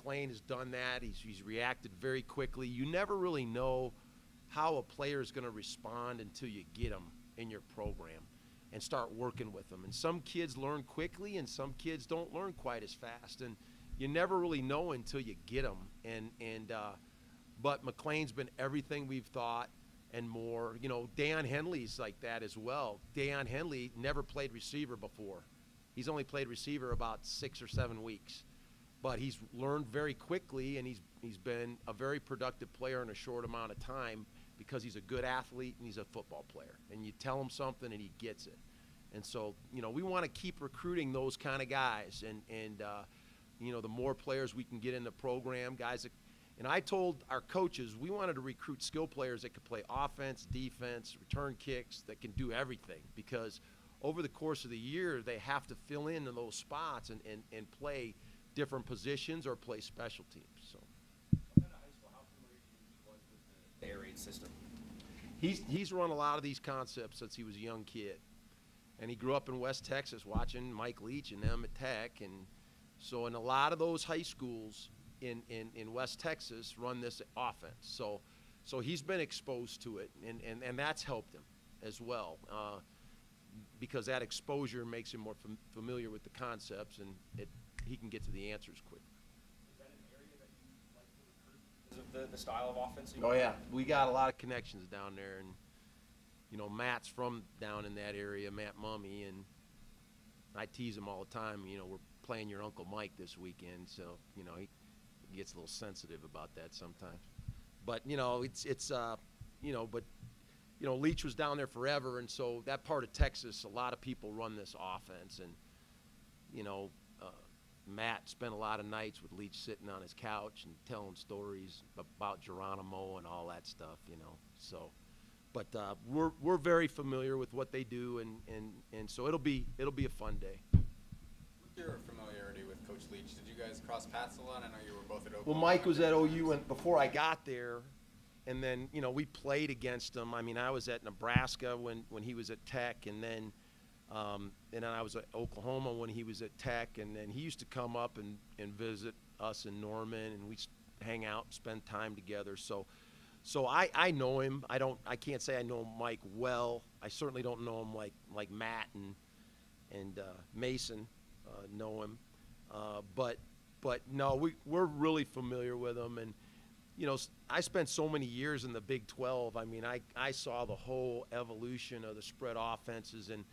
McLean has done that. He's reacted very quickly. You never really know how a player is going to respond until you get them in your program and start working with them. And some kids learn quickly, and some kids don't learn quite as fast. And you never really know until you get them. But McLean's been everything we've thought and more. You know, Deion Henley's like that as well. Deion Henley never played receiver before. He's only played receiver about 6 or 7 weeks. But he's learned very quickly, and he's been a very productive player in a short amount of time because he's a good athlete and he's a football player. And you tell him something and he gets it. And so, you know, we want to keep recruiting those kind of guys. And you know, the more players we can get in the program, guys that, and I told our coaches we wanted to recruit skill players that could play offense, defense, return kicks, that can do everything, because over the course of the year they have to fill in those spots and play different positions or play special teams. So Coming out of high school, how familiar do you think he was with the air raid system? he's run a lot of these concepts since he was a young kid, and he grew up in West Texas watching Mike Leach and them at Tech, and so in a lot of those high schools in West Texas run this offense. So he's been exposed to it, and that's helped him as well, because that exposure makes him more familiar with the concepts, and he can get to the answers quicker. Is that an area that you like to recruit because of the style of offense? Oh yeah, we got a lot of connections down there, and you know, Matt's from down in that area, Matt Mummy, and I tease him all the time. You know, we're playing your Uncle Mike this weekend, so you know he gets a little sensitive about that sometimes. But you know, it's you know, but you know, Leach was down there forever, and so that part of Texas, a lot of people run this offense, and you know, Matt spent a lot of nights with Leach sitting on his couch and telling stories about Geronimo and all that stuff, you know. So, but we're very familiar with what they do, and so it'll be a fun day. What's your familiarity with Coach Leach? Did you guys cross paths a lot? I know you were both at Oklahoma. Well, Mike was at OU and before I got there, and then you know we played against him. I mean, I was at Nebraska when he was at Tech, and then I was at Oklahoma when he was at Tech, and then he used to come up and visit us in Norman, and we hang out, spend time together. So I know him. I can't say I know Mike well. I certainly don't know him like Matt and Mason know him. But no, we're really familiar with him, and you know, I spent so many years in the Big 12. I mean, I saw the whole evolution of the spread offenses, and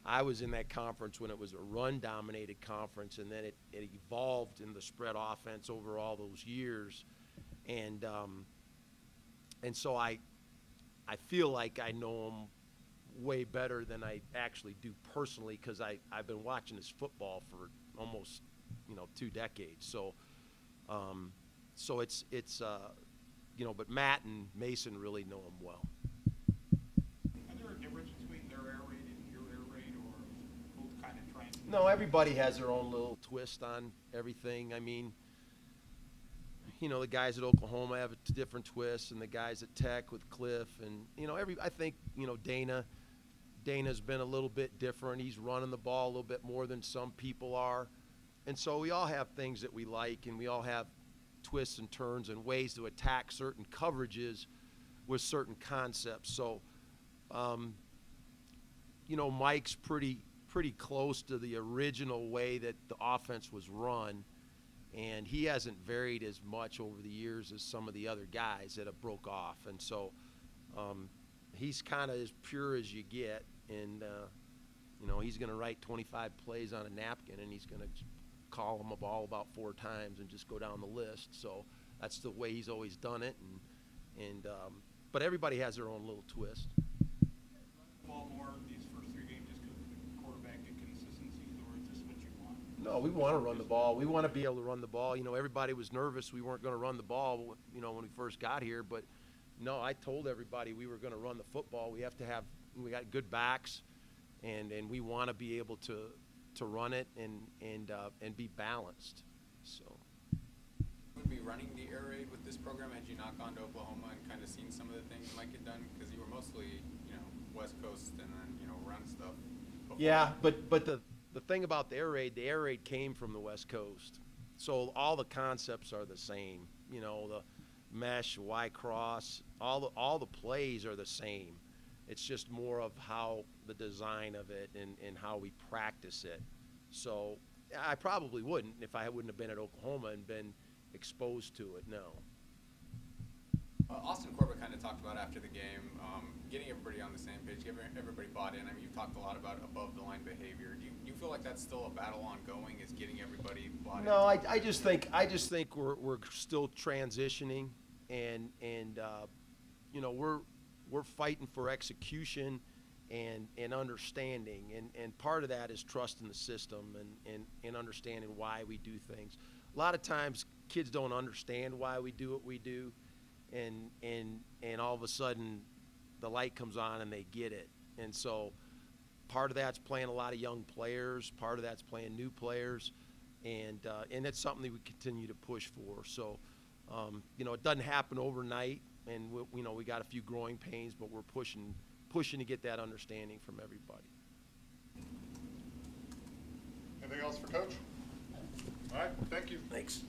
I was in that conference when it was a run-dominated conference, and then it evolved in the spread offense over all those years, and so I feel like I know him way better than I actually do personally, because I've been watching his football for almost 2 decades. So it's you know, but Matt and Mason really know him well. Is there a difference between their air raid and your air raid, or both kind of trying to? No, everybody has their own little twist on everything. I mean, you know, the guys at Oklahoma have a different twist, and the guys at Tech with Cliff, and you know, I think, you know, Dana's been a little bit different. He's running the ball a little bit more than some people are, and so we all have things that we like, and we all have twists and turns and ways to attack certain coverages with certain concepts. So, you know, Mike's pretty close to the original way that the offense was run, and he hasn't varied as much over the years as some of the other guys that have broke off. And so he's kind of as pure as you get, and you know, he's going to write 25 plays on a napkin, and he's going to call them a ball about 4 times and just go down the list. So that's the way he's always done it, and but everybody has their own little twist. Ball more these first 3 games just because of the quarterback inconsistencies, or is this what you want? No, we want to run the ball. We want to be able to run the ball. You know, everybody was nervous we weren't going to run the ball, you know, when we first got here. But no, I told everybody we were going to run the football. We got good backs, and we want to be able to run it and be balanced. So. Would be running the air raid with this program had you not gone to Oklahoma and kind of seen some of the things Mike had done, because you were mostly, you know, West Coast and then, you know, run stuff before. Yeah, but the thing about the air raid came from the West Coast, So all the concepts are the same. You know, the mesh, Y cross, all the plays are the same. It's just more of how the design of it and how we practice it. So I probably wouldn't if I wouldn't have been at Oklahoma and been exposed to it, no. Austin Corbett kind of talked about after the game, getting everybody on the same page, getting everybody bought in. I mean, you've talked a lot about above-the-line behavior. Do you feel like that's still a battle ongoing, is getting everybody bought in? No, I just think we're still transitioning, and you know, we're fighting for execution and understanding, and part of that is trusting the system and understanding why we do things. A lot of times kids don't understand why we do what we do, and all of a sudden the light comes on and they get it. And so part of that's playing a lot of young players, part of that's playing new players, and it's something that we continue to push for. So you know, it doesn't happen overnight, and we got a few growing pains, but we're pushing to get that understanding from everybody. Anything else for Coach? All right, thank you. Thanks.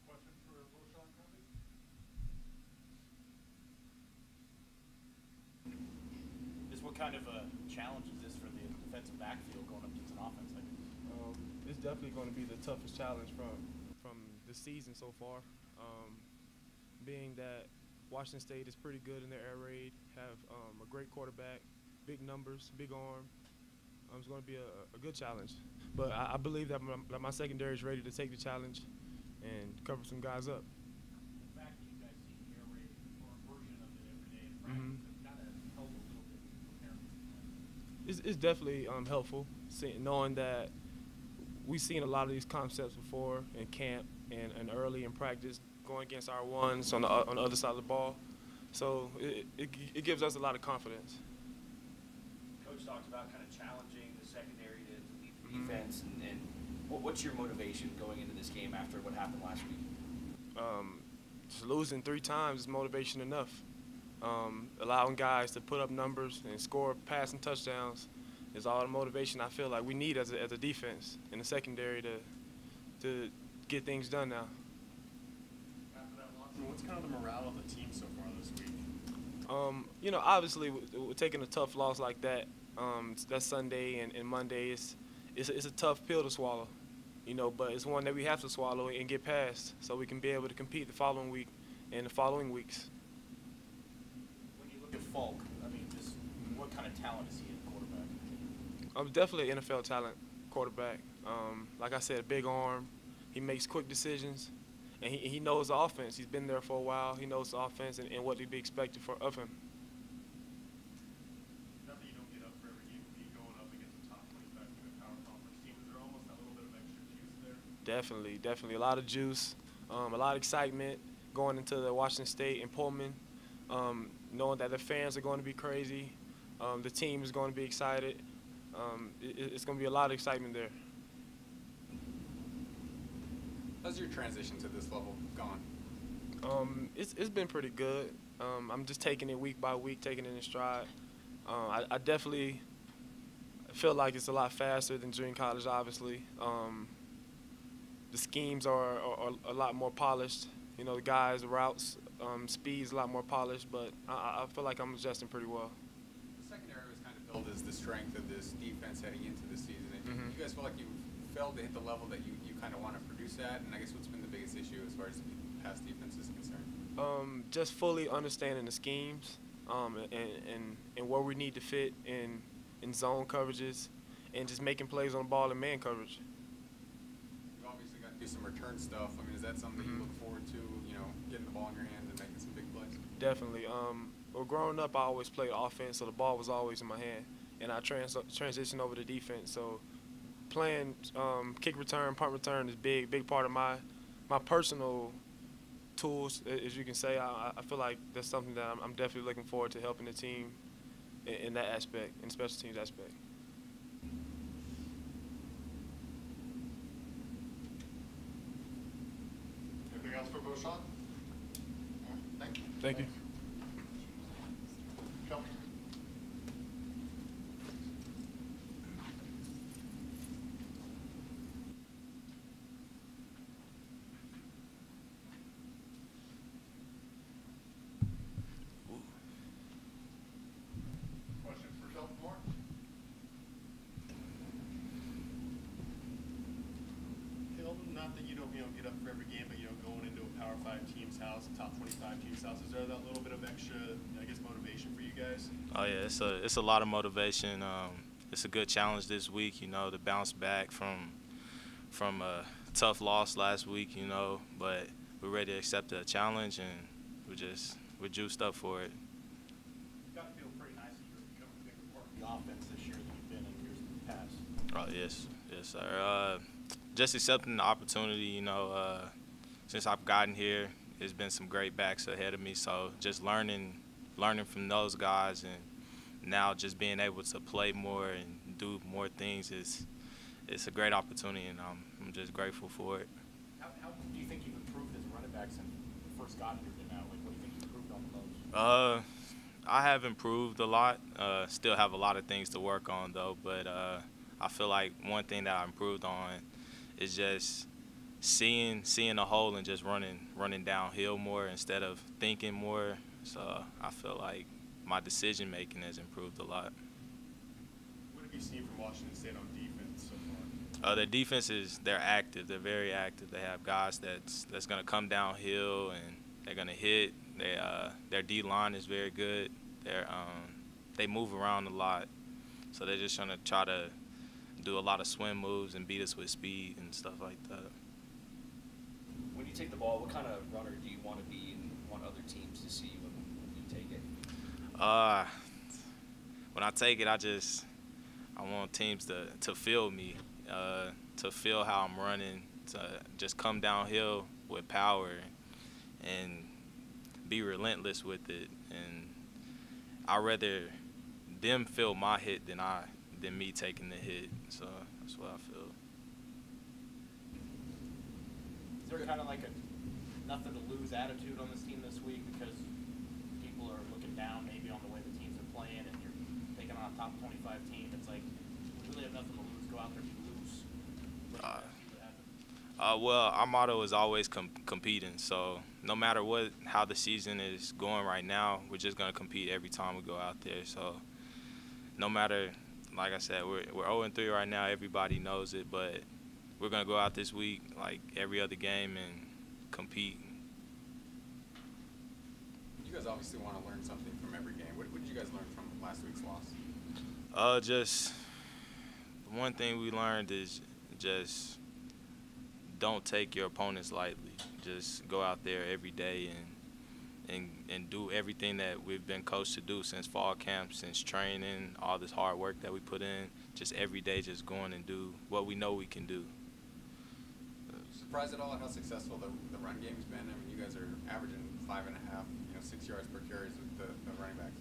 Question for Vosean, Crumbie? What kind of a challenge is this for the defensive backfield going up against an offense like this? It's definitely going to be the toughest challenge from the season so far. Being that Washington State is pretty good in their air raid, have a great quarterback, big numbers, big arm. It's going to be a good challenge. But I believe that my secondary is ready to take the challenge and cover some guys up. The fact that you guys see air raid or a version of it every day in practice, it's kind of helped a little bit preparing for that. It's definitely helpful, knowing that we've seen a lot of these concepts before in camp and early in practice, going against our ones on the other side of the ball. So it gives us a lot of confidence. Coach talked about kind of challenging the secondary to lead the defense, and what's your motivation going into this game after what happened last week? Just losing 3 times is motivation enough. Allowing guys to put up numbers and score passing touchdowns is all the motivation I feel like we need as a defense in the secondary to get things done now. After that loss, what's kind of the morale of the team so far this week? You know, obviously, we're taking a tough loss like that. That Sunday and Monday it's a tough pill to swallow, you know, but it's one that we have to swallow and get past so we can be able to compete the following week and the following weeks. When you look at Falk, I mean, just what kind of talent is he at quarterback? Definitely an NFL talent quarterback. Like I said, big arm. He makes quick decisions, and he knows the offense. He's been there for a while. He knows the offense and what to be expected of him. Not that you don't get up for every game, but you going up against the top 25 in the power conference team, is there almost a little bit of extra juice there? Definitely a lot of juice, a lot of excitement going into the Washington State and Pullman, knowing that the fans are going to be crazy, the team is going to be excited. It's going to be a lot of excitement there. How's your transition to this level gone? It's been pretty good. I'm just taking it week by week, taking it in stride. I definitely feel like it's a lot faster than junior college, obviously. The schemes are a lot more polished. You know, the guys, the routes, speed's a lot more polished, but I feel like I'm adjusting pretty well. The secondary was kind of billed as the strength of this defense heading into the season. And you guys feel like you failed to hit the level that you kind of want to produce at? And I guess what's been the biggest issue as far as past defense is concerned? Just fully understanding the schemes and where we need to fit in zone coverages and just making plays on the ball in man coverage. You've obviously got to do some return stuff. I mean, is that something that you look forward to, you know, getting the ball in your hands and making some big plays? Definitely. Well, growing up, I always played offense, so the ball was always in my hand. And I transitioned over to defense, so playing kick return, punt return is big part of my personal tools, as you can say. I feel like that's something that I'm definitely looking forward to helping the team in that aspect, in the special teams aspect. Vosean. All right, thank you. Thank you. Kelton. Questions for Sophomore? Kelton, not that you don't get up for every game, but going into a Power 5 team's house, top 25 team's house, is there that little bit of extra, I guess, motivation for you guys? Oh yeah, it's a lot of motivation. It's a good challenge this week, to bounce back from a tough loss last week, but we're ready to accept the challenge, and we're juiced up for it. Got to feel pretty nice that you're becoming a bigger part of the offense this year than you've been in years past. Oh yes, sir. Just accepting the opportunity, since I've gotten here, there's been some great backs ahead of me. So just learning from those guys, and now just being able to play more and do more things it's a great opportunity, and I'm just grateful for it. How do you think you've improved as a running back since you first got here to now? Like, what do you think you've improved on the most? I have improved a lot. Still have a lot of things to work on though, but I feel like one thing that I improved on is just seeing the hole and just running downhill more instead of thinking more. So I feel like my decision making has improved a lot. What have you seen from Washington State on defense so far? Their defense they're active. They're very active. They have guys that's gonna come downhill and they're gonna hit. Their D line is very good. They move around a lot, so they're just gonna try to do a lot of swim moves and beat us with speed and stuff like that. When you take the ball, what kind of runner do you want to be and want other teams to see you when you take it? When I take it, I want teams to feel me, to feel how I'm running, to just come downhill with power and be relentless with it. And I'd rather them feel my hit than me taking the hit. So that's what I feel. Is there kind of like a nothing to lose attitude on this team this week because people are looking down maybe on the way the teams are playing, and you're taking on a top 25 team? It's like, we really have nothing to lose. Go out there and be loose. See what happens. Well, our motto is always competing. So no matter how the season is going right now, we're just gonna compete every time we go out there. So no matter, like I said, we're 0-3 right now. Everybody knows it, but we're gonna go out this week like every other game and compete. You guys obviously want to learn something from every game. What did you guys learn from last week's loss? Just one thing we learned is just don't take your opponents lightly. Just go out there every day and do everything that we've been coached to do since fall camp, since training, all this hard work that we put in. Just every day, just going and do what we know we can do. Surprised at all at how successful the run game's been? I mean, you guys are averaging 5.5, 6 yards per carries with the running backs.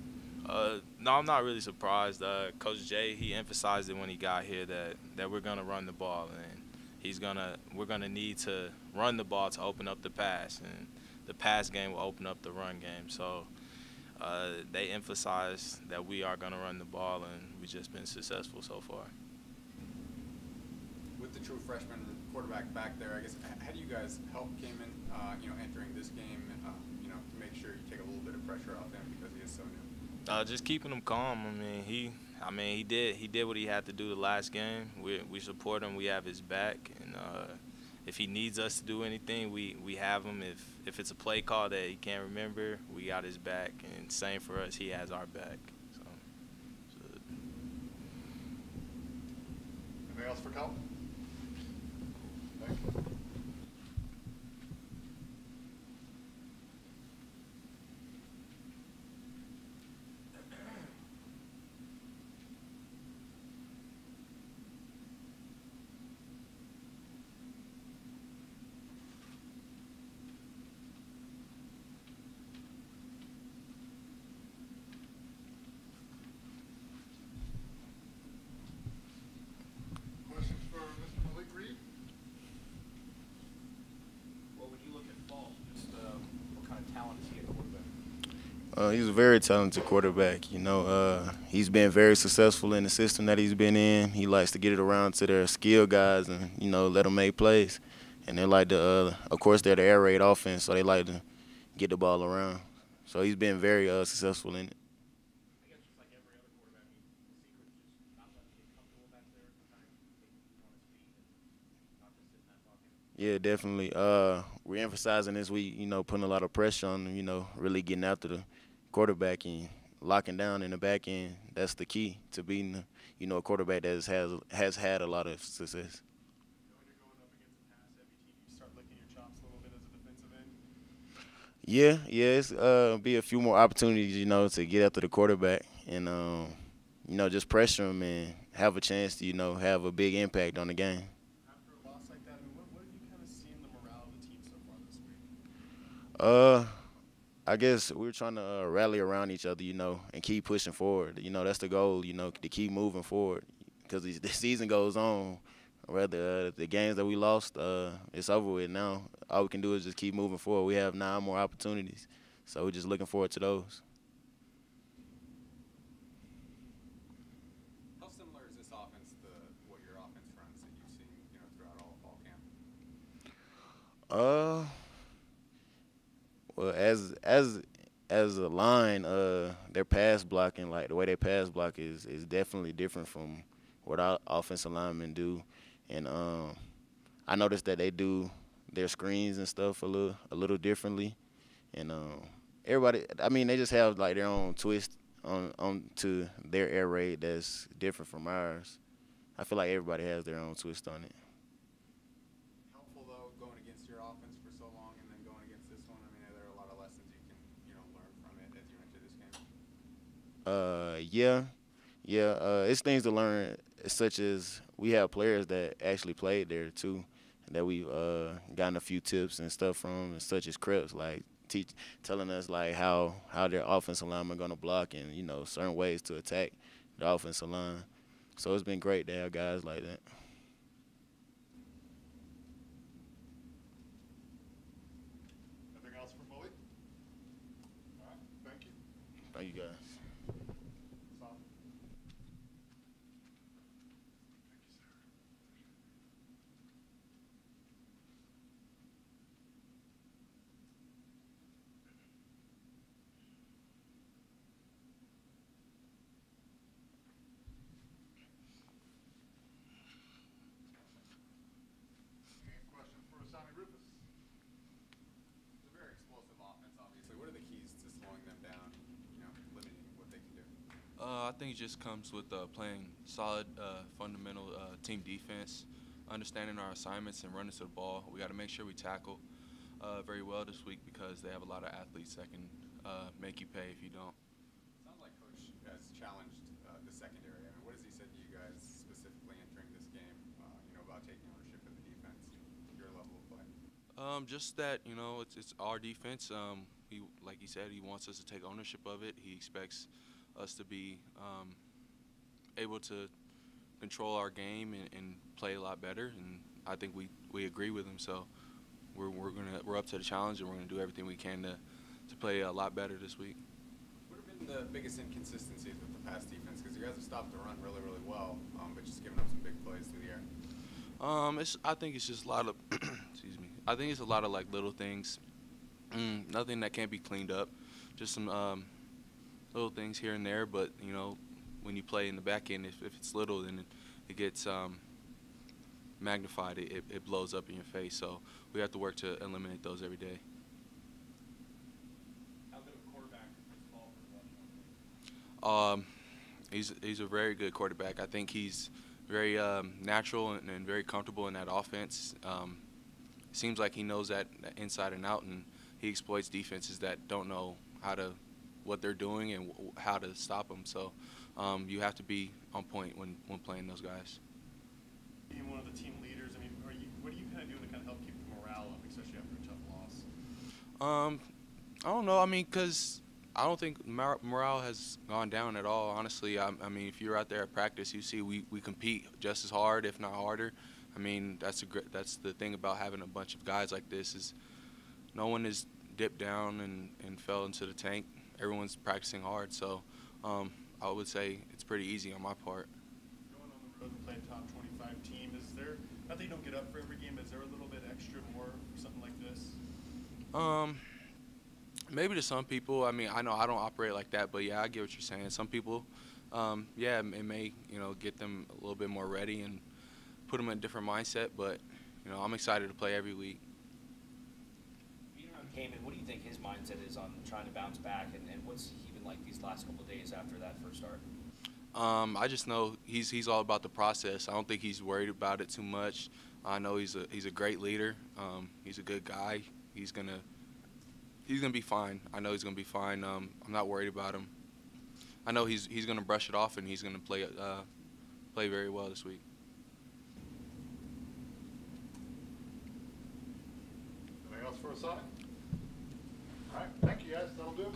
No, I'm not really surprised. Coach Jay, he emphasized it when he got here that we're gonna run the ball, and we're gonna need to run the ball to open up the pass, and the pass game will open up the run game. So they emphasized that we are gonna run the ball, and we've just been successful so far. With the true freshman quarterback back there, I guess, how do you guys help Cayman, entering this game, to make sure you take a little bit of pressure off him because he is so new? Just keeping him calm. He did what he had to do the last game. We support him. We have his back, and if he needs us to do anything, we have him. If it's a play call that he can't remember, we got his back, and same for us. He has our back. So. Anything else for Kelton? Thank you. Questions for Mr. Malik Reed? He's a very talented quarterback. You know, he's been very successful in the system that he's been in. He likes to get it around to their skill guys and, you know, let them make plays. And they like to, of course, they're the air raid offense, so they like to get the ball around. So he's been very successful in it. I guess just like every other quarterback, the secret is just not letting him get comfortable back there, kind of taking him on his feet and not just sitting in that pocket. Yeah, definitely. We're emphasizing this week, you know, putting a lot of pressure on them, you know, really getting after the quarterback and locking down in the back end. That's the key to beating, you know, a quarterback that has had a lot of success. When you're going up against a pass-heavy team, you start licking your chops a little bit as a defensive end. Yeah, it's be a few more opportunities, you know, to get after the quarterback and, you know, just pressure him and have a chance to, you know, have a big impact on the game. After a loss like that, I mean, what have you kind of seen the morale of the team so far this week? I guess we're trying to rally around each other, you know, and keep pushing forward. You know, that's the goal, you know, to keep moving forward because the season goes on. Rather, the games that we lost, it's over with now. All we can do is just keep moving forward. We have 9 more opportunities, so we're just looking forward to those. How similar is this offense to what your offense runs that you've seen, you know, throughout all of fall camp? Well, as a line, their pass blocking, like the way they pass block is definitely different from what our offensive linemen do. And I noticed that they do their screens and stuff a little differently. And everybody, I mean, they just have like their own twist on to their air raid that's different from ours. I feel like everybody has their own twist on it. Helpful though, going against your offense for so long and then going against this one. I mean, are there a lot of lessons you can, you know, learn from it as you enter this game? Yeah. It's things to learn, such as we have players that actually played there too, that we've gotten a few tips and stuff from, such as Krebs, like telling us like how their offensive linemen are gonna block and, you know, certain ways to attack the offensive line. So it's been great to have guys like that. Anything else for Malik? All right, thank you. Thank you guys. Any questions for Asauni Rufus? It's a very explosive offense, obviously. What are the keys to slowing them down, you know, limiting what they can do? I think it just comes with playing solid, fundamental team defense, understanding our assignments and running to the ball. We got to make sure we tackle very well this week because they have a lot of athletes that can make you pay if you don't. Sounds like Coach has challenged the secondary. I mean, what has he said to you guys specifically entering this game, you know, about taking ownership of the defense, your level of play? Just that, you know, it's our defense. Like he said, he wants us to take ownership of it. He expects us to be able to control our game and play a lot better. And I think we agree with him. So we're up to the challenge, and we're gonna do everything we can to play a lot better this week. What have been the biggest inconsistencies with the pass defense? Because you guys have stopped the run really, really well, but just giving up some big plays through the air. I think it's just a lot of excuse me. I think it's a lot of like little things, nothing that can't be cleaned up. Just some little things here and there. But you know, when you play in the back end, if it's little, then it gets magnified. It blows up in your face. So we have to work to eliminate those every day. How good of a quarterback is Paul for the He's a very good quarterback. I think he's very natural and very comfortable in that offense. Seems like he knows that inside and out, and he exploits defenses that don't know what they're doing and how to stop them. So you have to be on point when playing those guys. Being one of the team leaders, I mean, what are you kind of doing to kind of help keep the morale up, especially after a tough loss? I don't know. I mean, because I don't think morale has gone down at all, honestly. I mean, if you're out there at practice, you see we compete just as hard, if not harder. I mean, that's the thing about having a bunch of guys like this is no one is dipped down and fell into the tank. everyone's practicing hard. So I would say it's pretty easy on my part. Going on the road to play a top 25 team, is there, not that you don't get up for every game, is there a little bit extra more for something like this? Maybe to some people. I mean, I know I don't operate like that, but yeah, I get what you're saying. Some people, yeah, it may, get them a little bit more ready and put them in a different mindset. But, I'm excited to play every week. Being around Cayman, what do you think his mindset is on trying to bounce back, and what's he been like these last couple of days after that first start? I just know he's all about the process. I don't think he's worried about it too much. I know he's a great leader. He's a good guy. He's gonna be fine. I know he's gonna be fine. I'm not worried about him. I know he's gonna brush it off, and he's gonna play very well this week. Anything else for Asauni? All right, thank you guys. That'll do it.